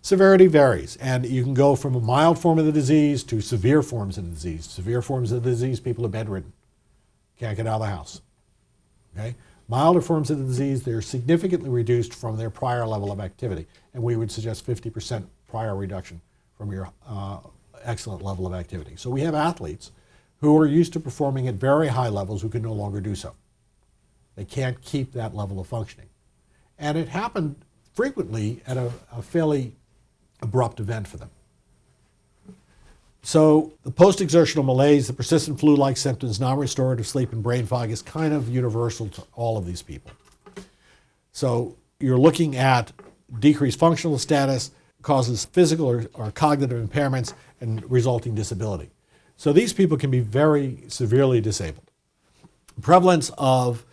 Severity varies, and you can go from a mild form of the disease to severe forms of the disease. Severe forms of the disease, people are bedridden, can't get out of the house. Okay? Milder forms of the disease, they're significantly reduced from their prior level of activity, and we would suggest 50% prior reduction from your excellent level of activity. So we have athletes who are used to performing at very high levels who can no longer do so. They can't keep that level of functioning. And it happened frequently at a fairly abrupt event for them. So the post-exertional malaise, the persistent flu-like symptoms, non-restorative sleep, and brain fog is kind of universal to all of these people. So you're looking at decreased functional status, causes physical or cognitive impairments, and resulting disability. So these people can be very severely disabled. Prevalence of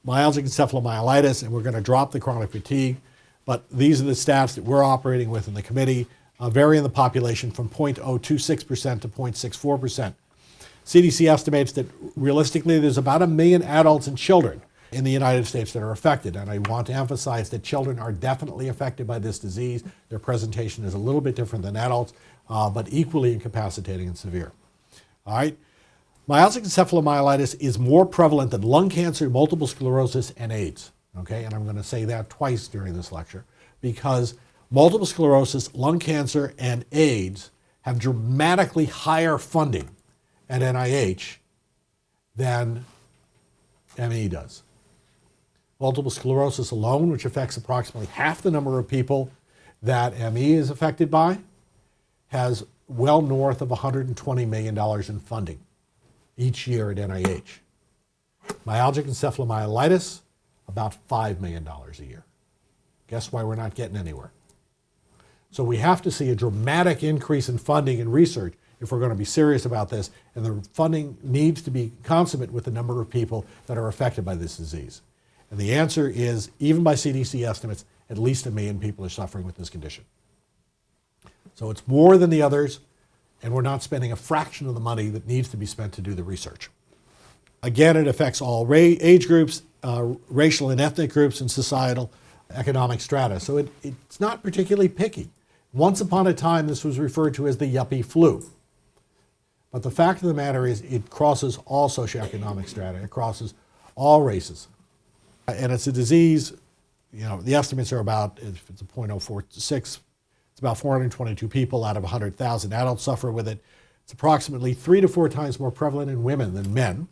myalgic encephalomyelitis, and we're going to drop the chronic fatigue, but these are the stats that we're operating with in the committee, vary in the population from 0.026% to 0.64%. CDC estimates that realistically there's about 1 million adults and children in the United States that are affected, and I want to emphasize that children are definitely affected by this disease. Their presentation is a little bit different than adults, but equally incapacitating and severe. All right. Myalgic encephalomyelitis is more prevalent than lung cancer, multiple sclerosis, and AIDS. Okay, and I'm going to say that twice during this lecture because multiple sclerosis, lung cancer, and AIDS have dramatically higher funding at NIH than ME does. Multiple sclerosis alone, which affects approximately half the number of people that ME is affected by, has well north of $120 million in funding each year at NIH. Myalgic encephalomyelitis, about $5 million a year. Guess why we're not getting anywhere? So we have to see a dramatic increase in funding and research if we're going to be serious about this, and the funding needs to be consummate with the number of people that are affected by this disease. And the answer is, even by CDC estimates, at least 1 million people are suffering with this condition. So it's more than the others, and we're not spending a fraction of the money that needs to be spent to do the research. Again, it affects all age groups, racial and ethnic groups, and societal economic strata. So it's not particularly picky. Once upon a time, this was referred to as the yuppie flu. But the fact of the matter is it crosses all socioeconomic strata. It crosses all races. And it's a disease, you know, the estimates are about, if it's a 0.046, it's about 422 people out of 100,000 adults suffer with it. It's approximately 3 to 4 times more prevalent in women than men.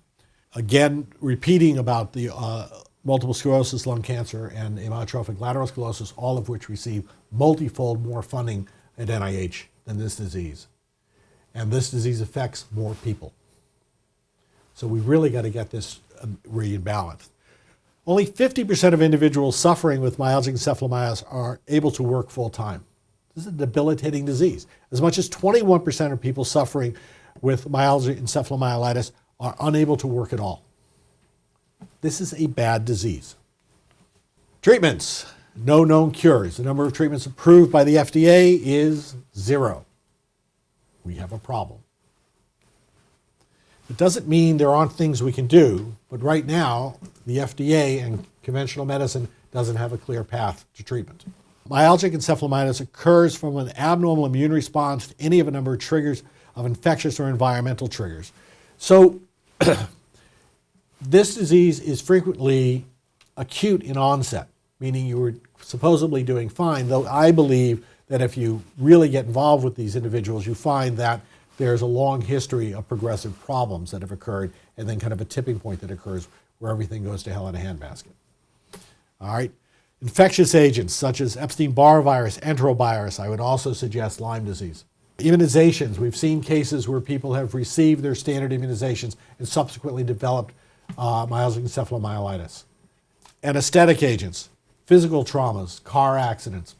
Again, repeating about the multiple sclerosis, lung cancer, and amyotrophic lateral sclerosis, all of which receive multifold more funding at NIH than this disease. And this disease affects more people. So we really got to get this rebalanced. Only 50% of individuals suffering with myalgic encephalomyelitis are able to work full time. This is a debilitating disease. As much as 21% of people suffering with myalgic encephalomyelitis are unable to work at all. This is a bad disease. Treatments. No known cures. The number of treatments approved by the FDA is 0. We have a problem. It doesn't mean there aren't things we can do, but right now, the FDA and conventional medicine doesn't have a clear path to treatment. Myalgic encephalomyelitis occurs from an abnormal immune response to any of a number of triggers of infectious or environmental triggers. So this disease is frequently acute in onset, meaning you were supposedly doing fine, though I believe that if you really get involved with these individuals, you find that there's a long history of progressive problems that have occurred and then kind of a tipping point that occurs where everything goes to hell in a handbasket. All right. Infectious agents such as Epstein-Barr virus, enterovirus, I would also suggest Lyme disease. Immunizations, we've seen cases where people have received their standard immunizations and subsequently developed myalgic encephalomyelitis. Anesthetic agents, physical traumas, car accidents,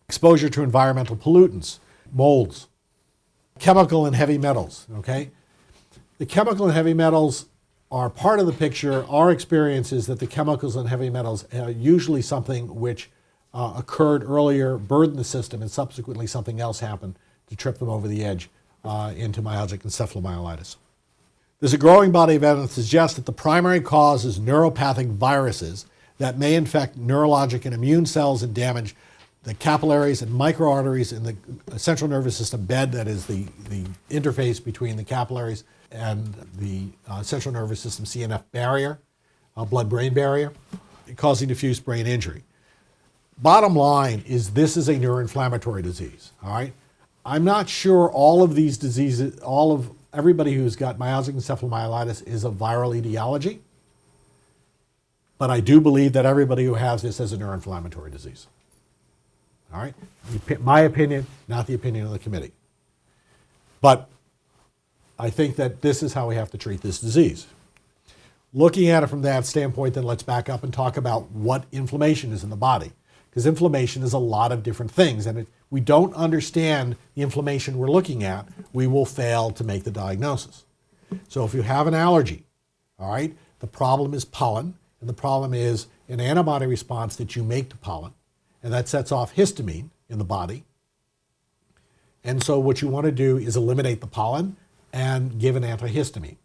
exposure to environmental pollutants, molds, chemical and heavy metals, okay? The chemical and heavy metals are part of the picture. Our experience is that the chemicals and heavy metals are usually something which occurred earlier, burdened the system, and subsequently something else happened to trip them over the edge into myalgic encephalomyelitis. There's a growing body of evidence that suggests that the primary cause is neuropathic viruses that may infect neurologic and immune cells and damage the capillaries and microarteries in the central nervous system bed, that is the interface between the capillaries and the central nervous system CNF barrier, blood-brain barrier, causing diffuse brain injury. Bottom line is this is a neuroinflammatory disease, all right? I'm not sure all of these diseases, everybody who's got myalgic encephalomyelitis is a viral etiology, but I do believe that everybody who has this is a neuroinflammatory disease. All right? My opinion, not the opinion of the committee. But I think that this is how we have to treat this disease. Looking at it from that standpoint, then let's back up and talk about what inflammation is in the body. Because inflammation is a lot of different things. And if we don't understand the inflammation we're looking at, we will fail to make the diagnosis. So if you have an allergy, all right, the problem is pollen. And the problem is an antibody response that you make to pollen. And that sets off histamine in the body. And so what you want to do is eliminate the pollen and give an antihistamine,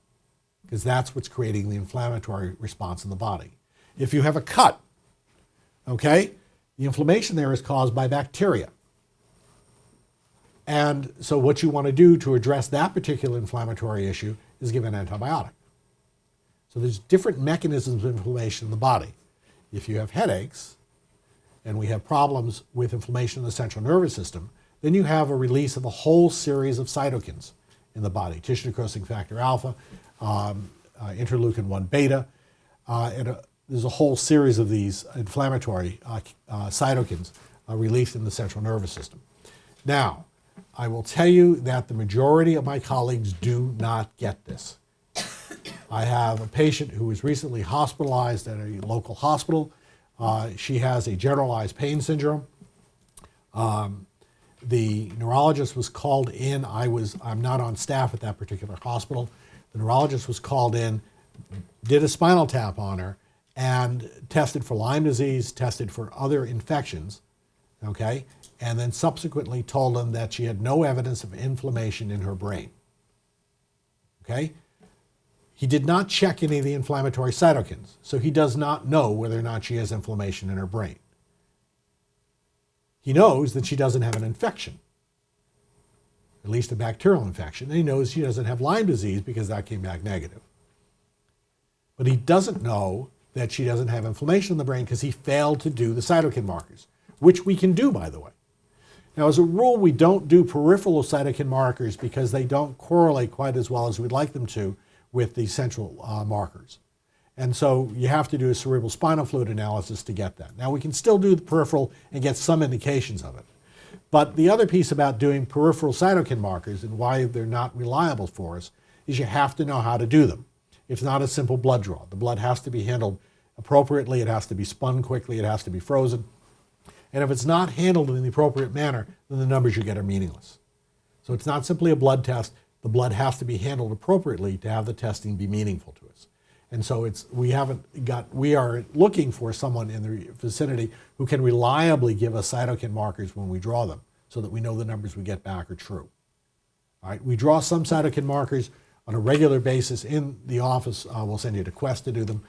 because that's what's creating the inflammatory response in the body. If you have a cut, okay, the inflammation there is caused by bacteria. And so what you want to do to address that particular inflammatory issue is give an antibiotic. So there's different mechanisms of inflammation in the body. If you have headaches, and we have problems with inflammation in the central nervous system, then you have a release of a whole series of cytokines in the body, tissue necrosing factor alpha, interleukin-1 beta, and there's a whole series of these inflammatory cytokines released in the central nervous system. Now, I will tell you that the majority of my colleagues do not get this. I have a patient who was recently hospitalized at a local hospital. She has a generalized pain syndrome. The neurologist was called in. I'm not on staff at that particular hospital. The neurologist was called in, did a spinal tap on her, and tested for Lyme disease, tested for other infections, okay, and then subsequently told them that she had no evidence of inflammation in her brain, okay? He did not check any of the inflammatory cytokines, so he does not know whether or not she has inflammation in her brain. He knows that she doesn't have an infection, at least a bacterial infection, and he knows she doesn't have Lyme disease because that came back negative. But he doesn't know that she doesn't have inflammation in the brain because he failed to do the cytokine markers, which we can do, by the way. Now, as a rule, we don't do peripheral cytokine markers because they don't correlate quite as well as we'd like them to with the central markers. And so you have to do a cerebral spinal fluid analysis to get that. Now, we can still do the peripheral and get some indications of it. But the other piece about doing peripheral cytokine markers and why they're not reliable for us is you have to know how to do them. It's not a simple blood draw. The blood has to be handled appropriately. It has to be spun quickly. It has to be frozen. And if it's not handled in the appropriate manner, then the numbers you get are meaningless. So it's not simply a blood test. The blood has to be handled appropriately to have the testing be meaningful to us. And so we are looking for someone in the vicinity who can reliably give us cytokine markers when we draw them so that we know the numbers we get back are true. All right, we draw some cytokine markers on a regular basis in the office. We'll send you to Quest to do them,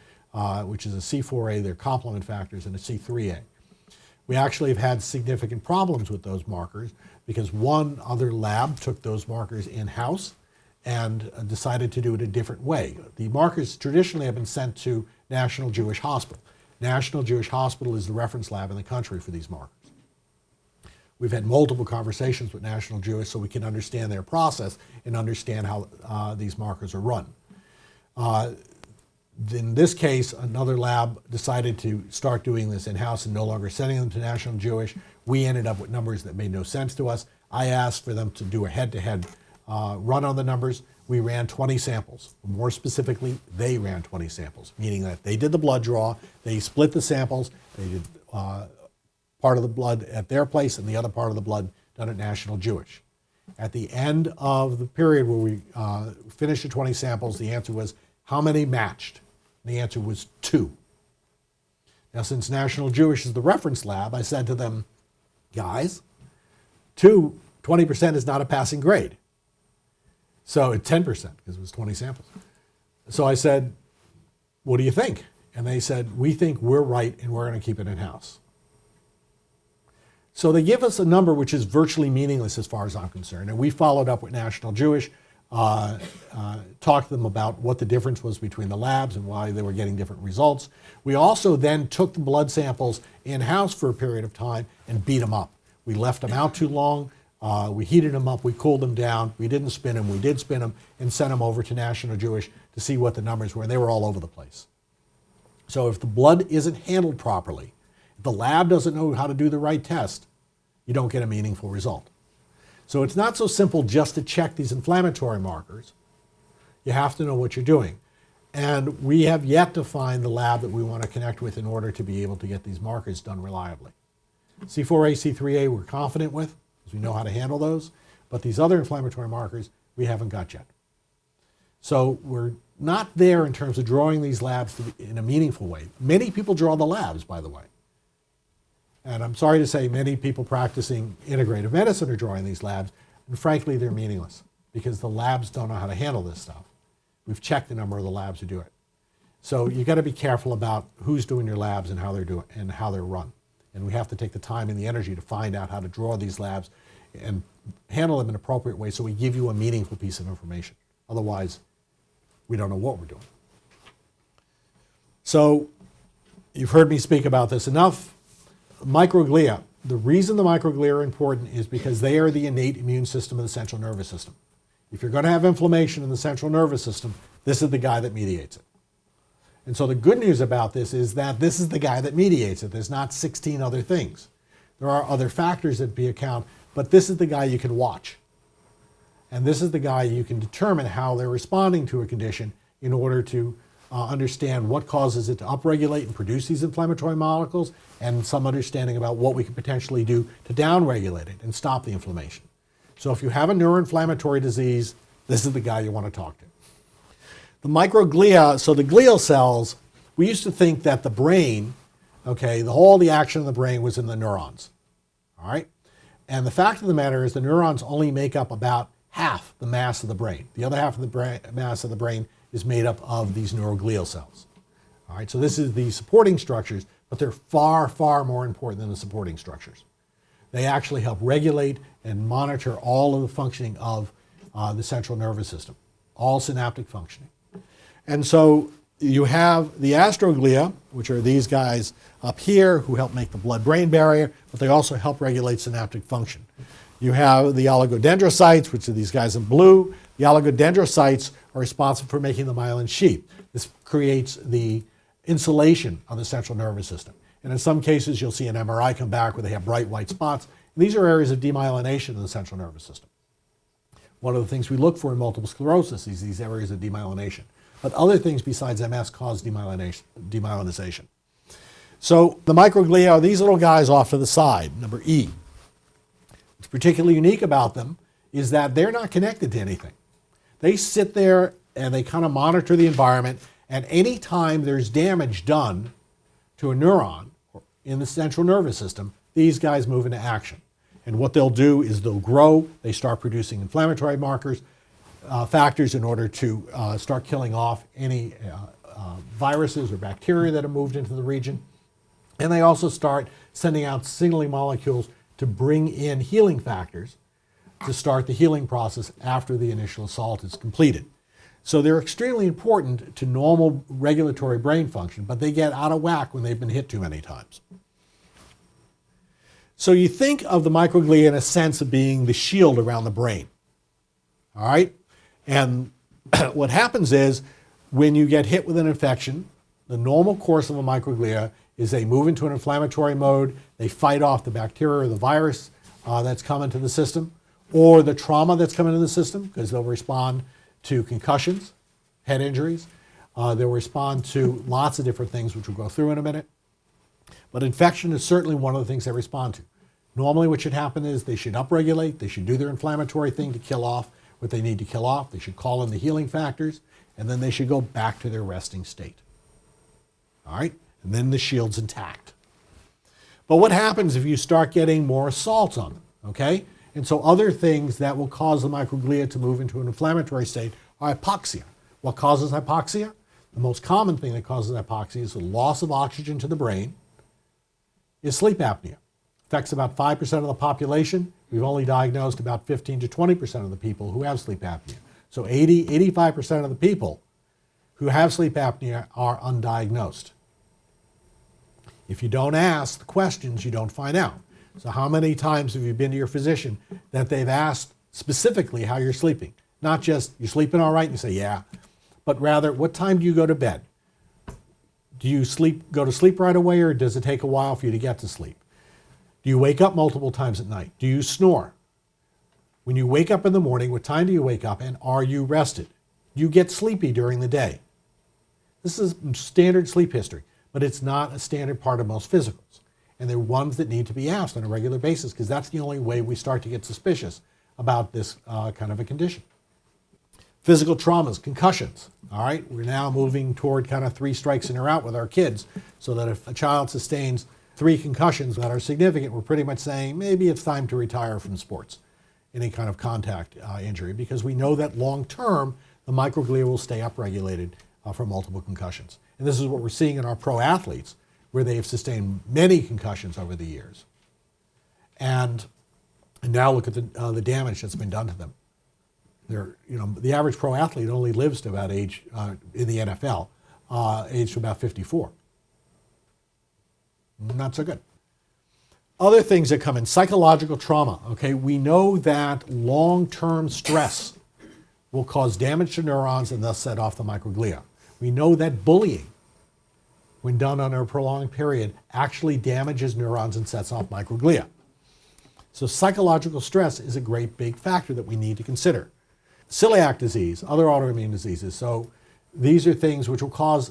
which is a C4A, they're complement factors, and a C3A. We actually have had significant problems with those markers because one other lab took those markers in-house and decided to do it a different way. The markers traditionally have been sent to National Jewish Hospital. National Jewish Hospital is the reference lab in the country for these markers. We've had multiple conversations with National Jewish so we can understand their process and understand how these markers are run. In this case, another lab decided to start doing this in-house and no longer sending them to National Jewish. We ended up with numbers that made no sense to us. I asked for them to do a head-to-head run on the numbers. We ran 20 samples. More specifically, they ran 20 samples, meaning that they did the blood draw, they split the samples, they did part of the blood at their place and the other part of the blood done at National Jewish. At the end of the period where we finished the 20 samples, the answer was, how many matched? And the answer was 2. Now, since National Jewish is the reference lab, I said to them, guys, 20% is not a passing grade. So it's 10% because it was 20 samples. So I said, what do you think? And they said, we think we're right and we're going to keep it in-house. So they give us a number which is virtually meaningless as far as I'm concerned. And we followed up with National Jewish, talked to them about what the difference was between the labs and why they were getting different results. We also then took the blood samples in-house for a period of time and beat them up. We left them out too long. We heated them up. We cooled them down. We didn't spin them. We did spin them and sent them over to National Jewish to see what the numbers were. And they were all over the place. So if the blood isn't handled properly, if the lab doesn't know how to do the right test, you don't get a meaningful result. So it's not so simple just to check these inflammatory markers. You have to know what you're doing. And we have yet to find the lab that we want to connect with in order to be able to get these markers done reliably. C4A, C3A we're confident with, because we know how to handle those. But these other inflammatory markers, we haven't got yet. So we're not there in terms of drawing these labs in a meaningful way. Many people draw the labs, by the way. And I'm sorry to say many people practicing integrative medicine are drawing these labs, and frankly, they're meaningless because the labs don't know how to handle this stuff. We've checked the number of the labs who do it. So you've got to be careful about who's doing your labs and how they're doing and how they're run. And we have to take the time and the energy to find out how to draw these labs and handle them in an appropriate way so we give you a meaningful piece of information. Otherwise, we don't know what we're doing. So you've heard me speak about this enough. Microglia. The reason the microglia are important is because they are the innate immune system of the central nervous system. If you're going to have inflammation in the central nervous system, this is the guy that mediates it. And so the good news about this is that this is the guy that mediates it. There's not 16 other things. There are other factors that be account, but this is the guy you can watch. And this is the guy you can determine how they're responding to a condition in order to understand what causes it to upregulate and produce these inflammatory molecules, and some understanding about what we could potentially do to downregulate it and stop the inflammation. So if you have a neuroinflammatory disease, this is the guy you want to talk to. The microglia, so the glial cells, we used to think that the brain, okay, all the action of the brain was in the neurons, all right? And the fact of the matter is the neurons only make up about half the mass of the brain. The other half of the mass of the brain is made up of these neuroglial cells. All right, so this is the supporting structures, but they're far, far more important than the supporting structures. They actually help regulate and monitor all of the functioning of the central nervous system, all synaptic functioning. And so you have the astroglia, which are these guys up here who help make the blood-brain barrier, but they also help regulate synaptic function. You have the oligodendrocytes, which are these guys in blue. The oligodendrocytes are responsible for making the myelin sheath. This creates the insulation of the central nervous system. And in some cases, you'll see an MRI come back where they have bright white spots. And these are areas of demyelination in the central nervous system. One of the things we look for in multiple sclerosis is these areas of demyelination. But other things besides MS cause demyelinization. So the microglia are these little guys off to the side, number E. What's particularly unique about them is that they're not connected to anything. They sit there and they kind of monitor the environment, and any time there's damage done to a neuron in the central nervous system, these guys move into action. And what they'll do is they'll grow, they start producing inflammatory markers, factors in order to start killing off any viruses or bacteria that have moved into the region. And they also start sending out signaling molecules to bring in healing factors to start the healing process after the initial assault is completed. So they're extremely important to normal regulatory brain function, but they get out of whack when they've been hit too many times. So you think of the microglia in a sense of being the shield around the brain, all right? And what happens is when you get hit with an infection, the normal course of a microglia is they move into an inflammatory mode, they fight off the bacteria or the virus that's come into the system, or the trauma that's come into the system, because they'll respond to concussions, head injuries. They'll respond to lots of different things, which we'll go through in a minute. But infection is certainly one of the things they respond to. Normally what should happen is they should upregulate, they should do their inflammatory thing to kill off what they need to kill off, they should call in the healing factors, and then they should go back to their resting state. All right? And then the shield's intact. But what happens if you start getting more assaults on them, okay? And so other things that will cause the microglia to move into an inflammatory state are hypoxia. What causes hypoxia? The most common thing that causes hypoxia is the loss of oxygen to the brain, is sleep apnea. Affects about 5% of the population. We've only diagnosed about 15 to 20% of the people who have sleep apnea. So 85% of the people who have sleep apnea are undiagnosed. If you don't ask the questions, you don't find out. So how many times have you been to your physician that they've asked specifically how you're sleeping? Not just, you're sleeping all right, and you say, yeah, but rather, what time do you go to bed? Do you go to sleep right away, or does it take a while for you to get to sleep? Do you wake up multiple times at night? Do you snore? When you wake up in the morning, what time do you wake up, and are you rested? Do you get sleepy during the day? This is standard sleep history, but it's not a standard part of most physicals. And they're ones that need to be asked on a regular basis, because that's the only way we start to get suspicious about this kind of a condition. Physical traumas, concussions. All right, we're now moving toward kind of 3 strikes and you're out with our kids, so that if a child sustains 3 concussions that are significant, we're pretty much saying maybe it's time to retire from sports, any kind of contact injury, because we know that long term, the microglia will stay upregulated from multiple concussions. And this is what we're seeing in our pro athletes, where they've sustained many concussions over the years. And now look at the damage that's been done to them. The average pro athlete only lives to about age, in the NFL, age to about 54. Not so good. Other things that come in, psychological trauma. Okay, we know that long-term stress will cause damage to neurons and thus set off the microglia. We know that bullying, when done on a prolonged period, actually damages neurons and sets off microglia. So psychological stress is a great big factor that we need to consider. Celiac disease, other autoimmune diseases. So these are things which will cause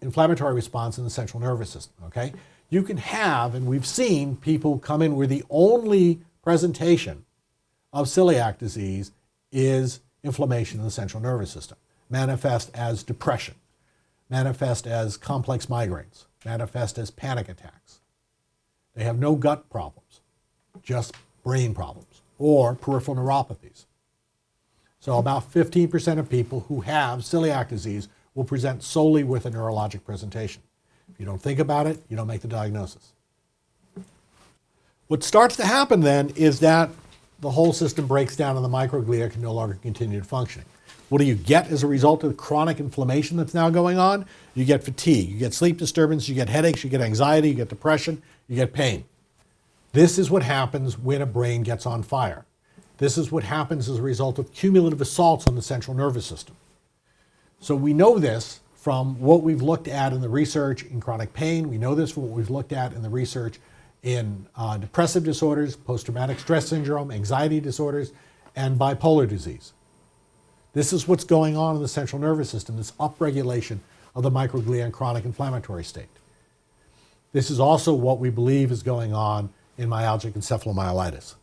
inflammatory response in the central nervous system, okay? You can have, and we've seen people come in where the only presentation of celiac disease is inflammation in the central nervous system, manifest as depression, manifest as complex migraines, manifest as panic attacks. They have no gut problems, just brain problems or peripheral neuropathies. So about 15% of people who have celiac disease will present solely with a neurologic presentation. If you don't think about it, you don't make the diagnosis. What starts to happen then is that the whole system breaks down and the microglia can no longer continue functioning. What do you get as a result of the chronic inflammation that's now going on? You get fatigue, you get sleep disturbance, you get headaches, you get anxiety, you get depression, you get pain. This is what happens when a brain gets on fire. This is what happens as a result of cumulative assaults on the central nervous system. So we know this from what we've looked at in the research in chronic pain. We know this from what we've looked at in the research in depressive disorders, post-traumatic stress syndrome, anxiety disorders, and bipolar disease. This is what's going on in the central nervous system, this upregulation of the microglia in chronic inflammatory state. This is also what we believe is going on in myalgic encephalomyelitis.